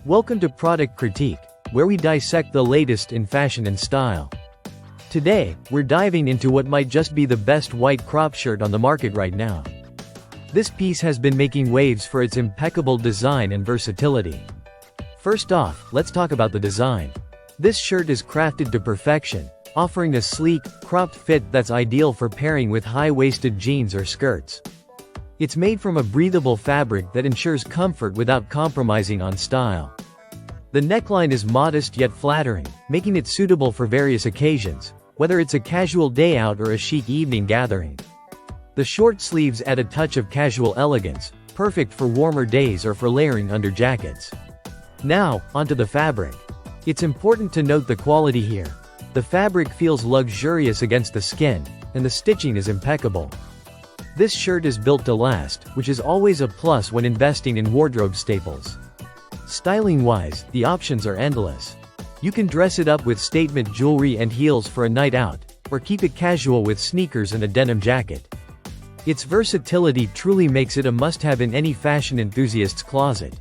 Welcome to Product Critique, where we dissect the latest in fashion and style. Today, we're diving into what might just be the best white crop shirt on the market right now. This piece has been making waves for its impeccable design and versatility. First off, let's talk about the design. This shirt is crafted to perfection, offering a sleek, cropped fit that's ideal for pairing with high-waisted jeans or skirts. It's made from a breathable fabric that ensures comfort without compromising on style. The neckline is modest yet flattering, making it suitable for various occasions, whether it's a casual day out or a chic evening gathering. The short sleeves add a touch of casual elegance, perfect for warmer days or for layering under jackets. Now, onto the fabric. It's important to note the quality here. The fabric feels luxurious against the skin, and the stitching is impeccable. This shirt is built to last, which is always a plus when investing in wardrobe staples. Styling-wise, the options are endless. You can dress it up with statement jewelry and heels for a night out, or keep it casual with sneakers and a denim jacket. Its versatility truly makes it a must-have in any fashion enthusiast's closet.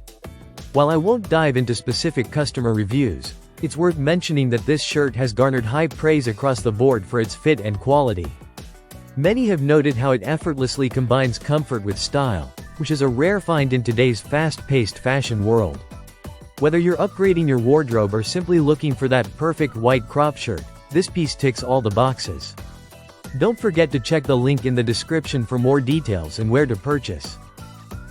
While I won't dive into specific customer reviews, it's worth mentioning that this shirt has garnered high praise across the board for its fit and quality. Many have noted how it effortlessly combines comfort with style, which is a rare find in today's fast-paced fashion world. Whether you're upgrading your wardrobe or simply looking for that perfect white crop shirt, this piece ticks all the boxes. Don't forget to check the link in the description for more details and where to purchase.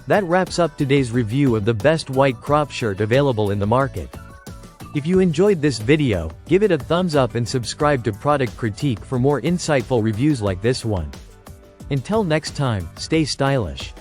That wraps up today's review of the best white crop shirt available in the market. If you enjoyed this video, give it a thumbs up and subscribe to Product Critique for more insightful reviews like this one. Until next time, stay stylish.